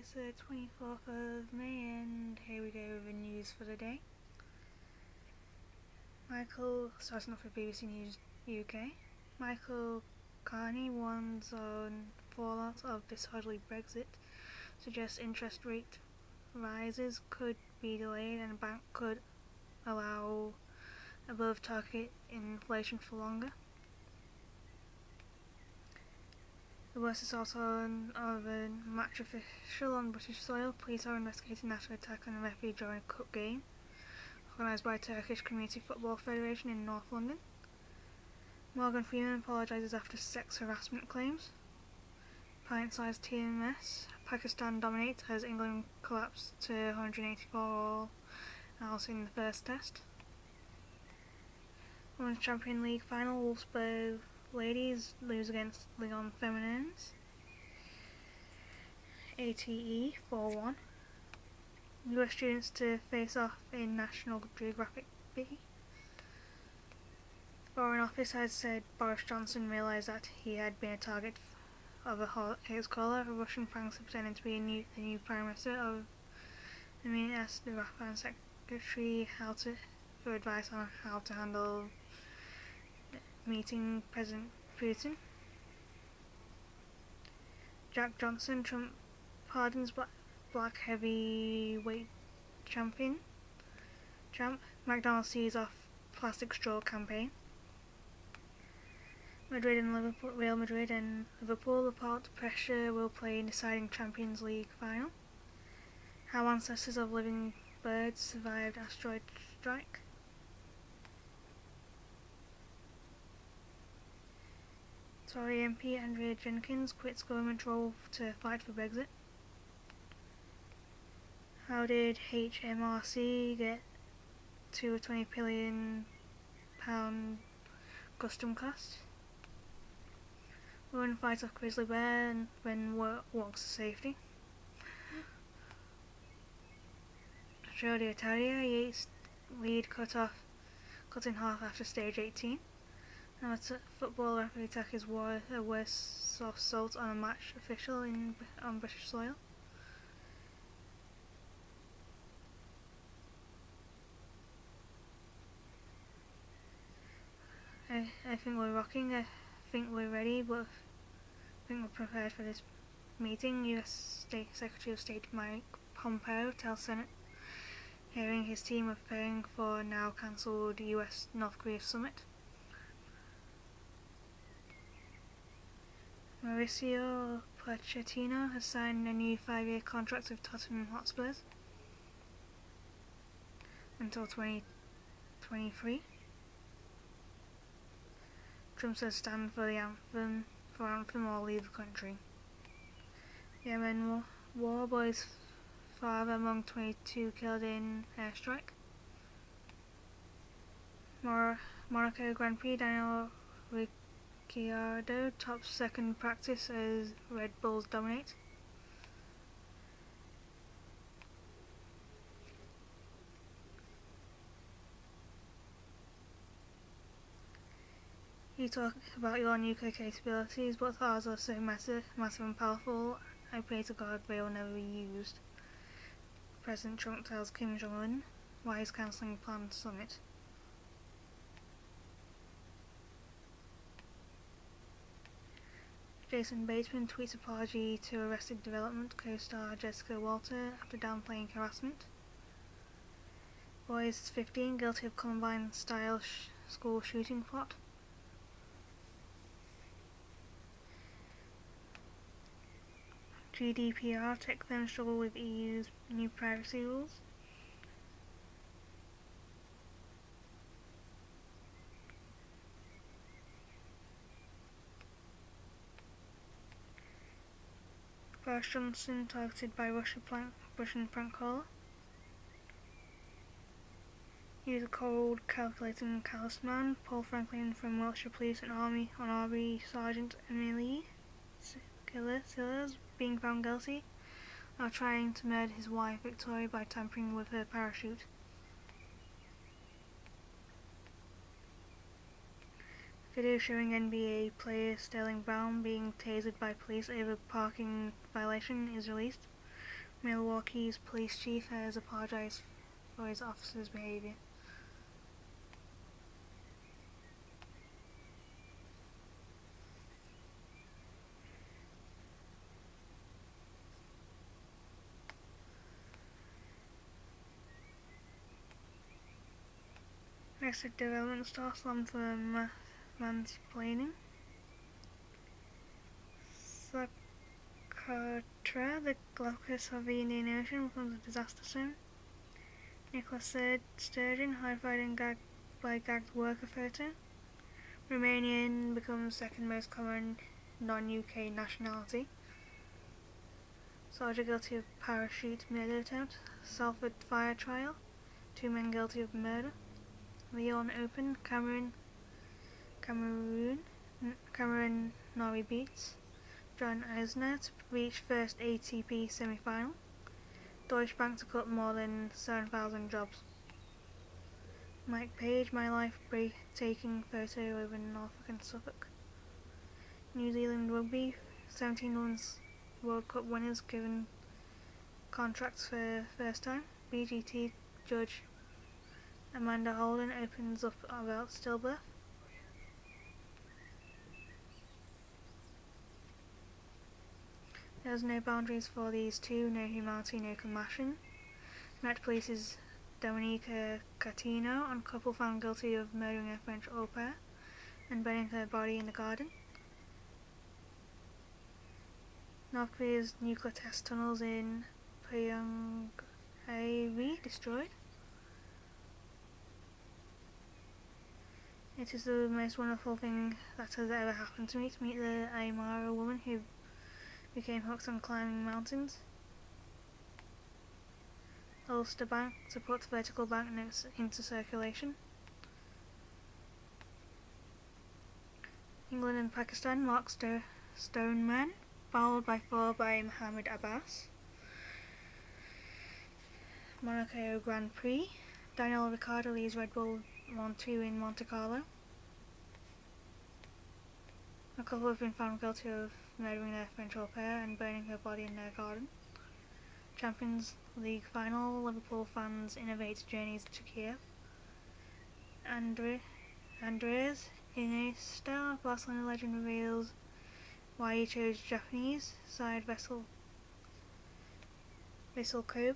It's the 24th of May and here we go with the news for the day. Starting off with BBC News UK, Michael Carney warns on fallout of disorderly Brexit, suggests interest rate rises could be delayed and a bank could allow above target inflation for longer. The worst is also of a match official on British soil. Police are investigating after attack on a referee during a cup game organised by Turkish Community Football Federation in North London. Morgan Freeman apologises after sex harassment claims. Pint-sized TMS. Pakistan dominate as England collapsed to 184 all out in the first test. Women's Champions League final, Wolfsburg ladies lose against Lyon Feminines. ATE 4-1. US students to face off in National Geographic B. The Foreign Office has said Boris Johnson realised that he had been a target of a hate caller. Russian pranks are pretending to be the new Prime Minister of Yemen asked the Afghan Secretary for advice on how to handle meeting President Putin. Jack Johnson, Trump pardons black heavyweight champ. McDonald's sees off plastic straw campaign. Real Madrid and Liverpool apart pressure will play in deciding Champions League final. How ancestors of living birds survived asteroid strike. Tory MP Andrea Jenkins quits government role to fight for Brexit. How did HMRC get to a £20 billion custom cost? Woman fights off grizzly bear when walks to safety. Australia Italia, Yates lead cut in half after stage 18. Amateur football referee attack is a worse assault on a match official on British soil. I think we're rocking. I think we're ready, but I think we're prepared for this meeting. US Secretary of State Mike Pompeo tells Senate hearing his team are preparing for now cancelled US North Korea summit. Mauricio Pochettino has signed a new 5-year contract with Tottenham Hotspurs until 2023. Trump says stand for the anthem or leave the country. Yemen war boy's father among 22 killed in airstrike. Monaco Grand Prix, Daniel Ricciardo tops second practice as Red Bulls dominate. You talk about your nuclear capabilities, but ours are so massive and powerful, I pray to God they will never be used. President Trump tells Kim Jong-un why he's cancelling planned summit. Jason Bateman tweets apology to Arrested Development co-star Jessica Walter after downplaying harassment. Boy is 15 guilty of Columbine-style school shooting plot. GDPR tech firms struggle with EU's new privacy rules. Boris Johnson targeted by Russian prank caller. He's a cold, calculating, callous man. Paul Franklin from Wiltshire Police and Army Sergeant Emily Sillars, being found guilty of trying to murder his wife Victoria by tampering with her parachute. Video showing NBA player Sterling Brown being tasered by police over parking violation is released. Milwaukee's police chief has apologized for his officers' behavior. Arrested Development Store slammed for mansplaining. Socotra, the Galapagos of the Indian Ocean, becomes a disaster zone. Nicholas Sturgeon, horrified and gagged by gagged worker photo. Romanian becomes second most common non-UK nationality. Soldier guilty of parachute murder attempt. Salford fire trial. 2 men guilty of murder. Lyon Open, Cameron Norrie beats John Isner to reach first ATP semi-final. Deutsche Bank to cut more than 7,000 jobs. Mike Page, my life breathtaking photo over Norfolk and Suffolk. New Zealand Rugby, 17 Women's World Cup winners given contracts for first time. BGT judge Amanda Holden opens up about stillbirth. There's no boundaries for these two, no humanity, no compassion. Met Police's Dominica Catino on couple found guilty of murdering a French au pair and burning her body in the garden. North Korea's nuclear test tunnels in Pyongyang destroyed. It is the most wonderful thing that has ever happened to meet the Aymara woman who became hooked on climbing mountains. Ulster Bank to put vertical banknotes into circulation. England and Pakistan mark stone men, followed by 4 by Mohammed Abbas. Monaco Grand Prix. Daniel Ricciardo leads Red Bull 1-2 in Monte Carlo. A couple have been found guilty of murdering their French au pair and burning her body in their garden. Champions League final, Liverpool fans innovate journeys to Kiev. Andres Iniesta, Barcelona legend, reveals why he chose Japanese side Vissel Kobe.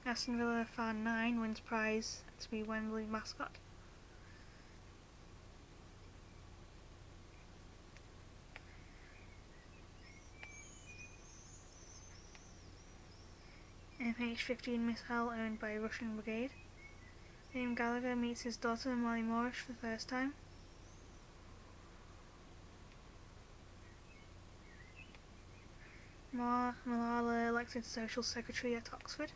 Aston Villa fan 9 wins prize to be Wembley mascot. MH-15 missile owned by Russian brigade. Liam Gallagher meets his daughter Molly Moorish for the first time. Malala elected social secretary at Oxford.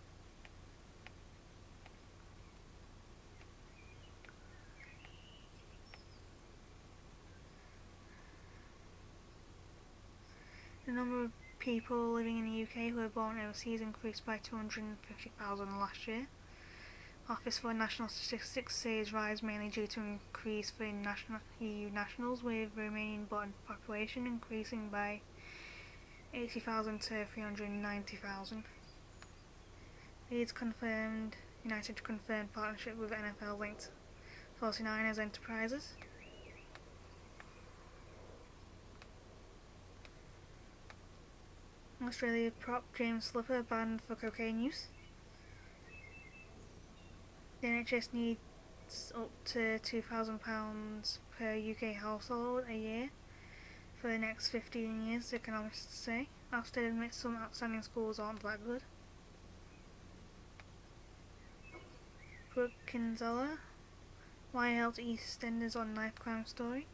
The number of people living in the UK who were born overseas increased by 250,000 last year. Office for National Statistics says rise mainly due to increase for EU nationals, with Romanian born population increasing by 80,000 to 390,000. Leeds United confirmed partnership with NFL linked 49ers Enterprises. Australia prop James Slipper banned for cocaine use. The NHS needs up to £2,000 per UK household a year for the next 15 years, economists say. Ofsted admits some outstanding schools aren't that good. Brooke Kinsella, why helped EastEnders on knife crime story.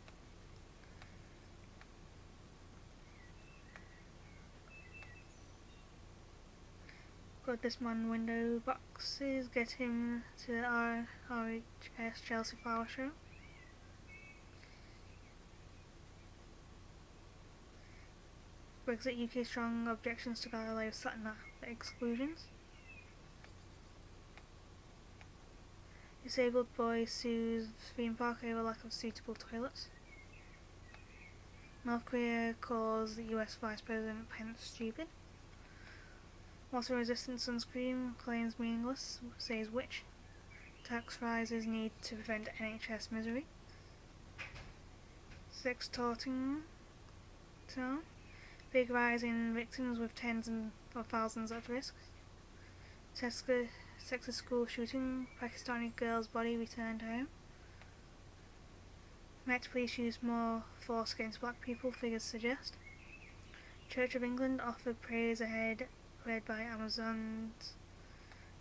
Got this man window boxes, get him to the RHS Chelsea Flower Show. Brexit UK strong objections to Galileo Saturn exclusions. Disabled boy sues theme park over lack of suitable toilets. North Korea calls the US Vice President Pence stupid. Water-resistant sunscreen claims meaningless, says witch. Tax rises need to prevent NHS misery. Sextorting town. Big rise in victims with tens of thousands at risk. Texas school shooting. Pakistani girl's body returned home. Met police use more force against black people, figures suggest. Church of England offered prayers ahead, led by Amazon's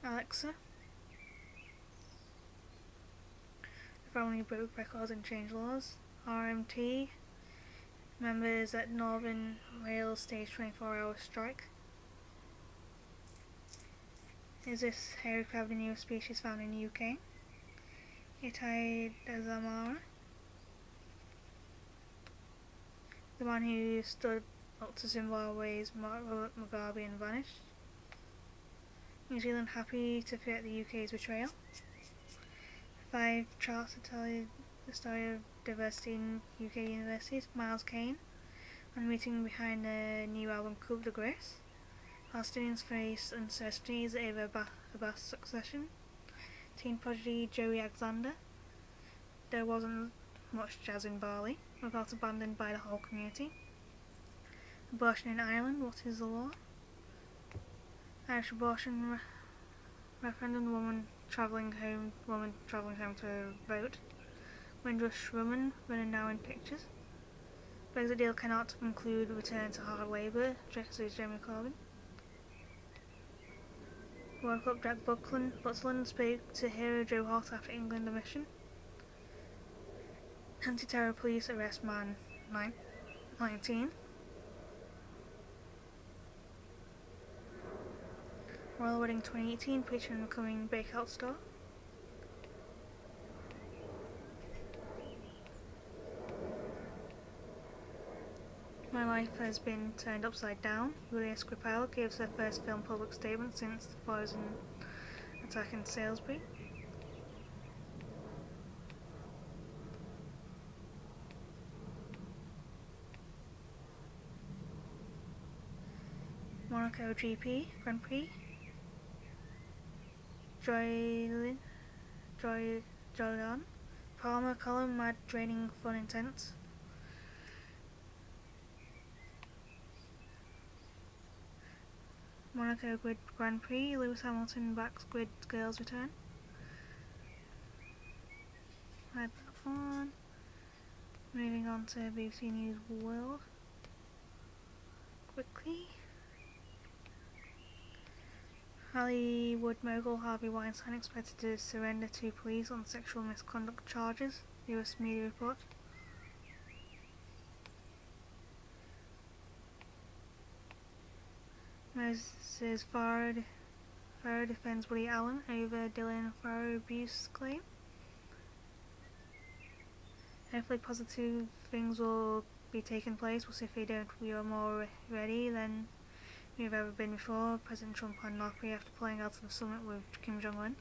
Alexa. The family broke records and changed laws. RMT members at Northern Rail stage 24-hour strike. Is this hairy crab the newest species found in the UK? Itaidazamara. The man who stood up to Zimbabwe's Robert Mugabe and vanished. New Zealand happy to forget the UK's betrayal. 5 charts to tell you the story of diversity in UK universities. Miles Kane on meeting behind the new album Coupe de Grace. Palestinians face uncertainties over Abbas succession. Teen prodigy Joey Alexander. There wasn't much jazz in Bali. We felt abandoned by the whole community. Abortion in Ireland, what is the law? Irish abortion referendum, woman travelling home to vote. Windrush woman running now in pictures. Brexit deal cannot include return to hard labour, says Jeremy Corbyn. World Cup Jack Butland spoke to hero Joe Hart after England omission. Anti-terror police arrest man 19. Royal Wedding 2018, preacher and becoming breakout star. My life has been turned upside down. Julia Skripal gives her first film public statement since the poison attack in Salisbury. Monaco GP Grand Prix. Joylan. Palmer column, mad, draining, fun, intense. Monaco Grid Grand Prix, Lewis Hamilton backs Grid Girls return. Had that one. Moving on to BBC News World. Quickly. Hollywood mogul Harvey Weinstein expected to surrender to police on sexual misconduct charges, US media report. Moses Farah defends Woody Allen over Dylan Farrow abuse claim. Hopefully positive things will be taking place, but if they don't, we are more ready than we've ever been before. President Trump on North Korea after pulling out of the summit with Kim Jong-un.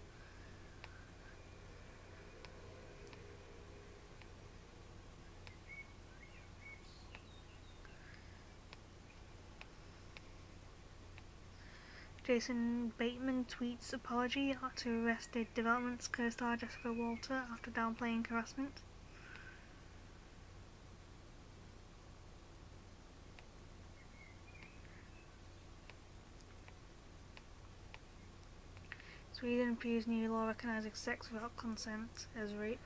Jason Bateman tweets apology to Arrested Development's co-star Jessica Walter after downplaying harassment. Sweden approves new law recognising sex without consent as rape.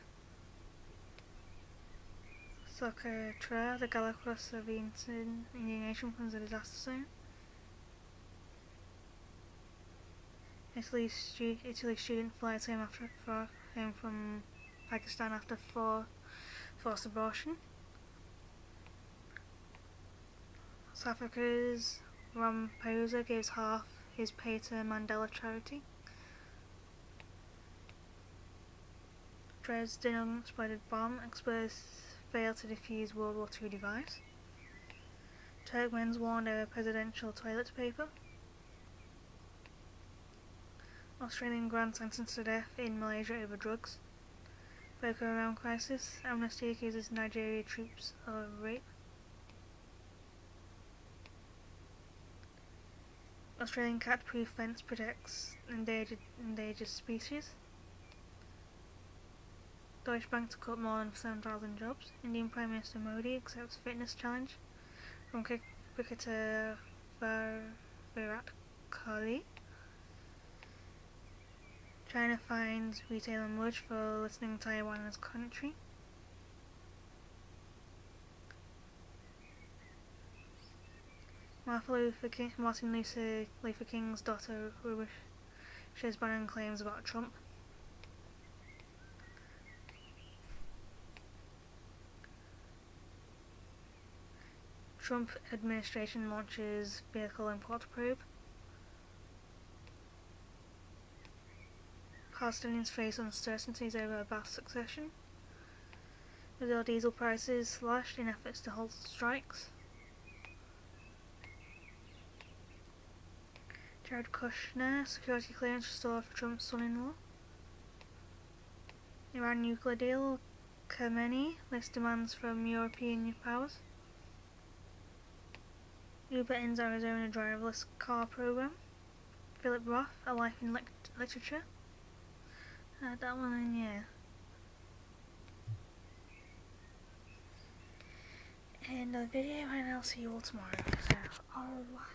Socotra, the Galapagos of the Indian Nation, becomes a disaster zone. Italy student flies home from Pakistan after forced abortion. South Africa's Ramaphosa gives half his pay to Mandela charity. Dresden unexploded bomb. Experts fail to defuse World War II device. Turkmen's warned over presidential toilet paper. Australian grand sentenced to death in Malaysia over drugs. Boko Haram crisis. Amnesty accuses Nigeria troops of rape. Australian cat-proof fence protects endangered species. Deutsche Bank to cut more than 7,000 jobs. Indian Prime Minister Modi accepts fitness challenge from cricketer Virat Kohli. China fines retailer Mudge for listing Taiwan as country. Martin Luther King's daughter rubbishes Bannon claims about Trump. Trump administration launches vehicle import probe. Palestinians face uncertainties over Abbas succession. Brazil diesel prices slashed in efforts to halt strikes. Jared Kushner, security clearance restored for Trump's son-in-law. Iran nuclear deal, Khamenei lists demands from European powers. Uber ends Arizona driverless car program. Philip Roth, A Life in Literature. That one, yeah. End of the video, and I'll see you all tomorrow. So, au revoir.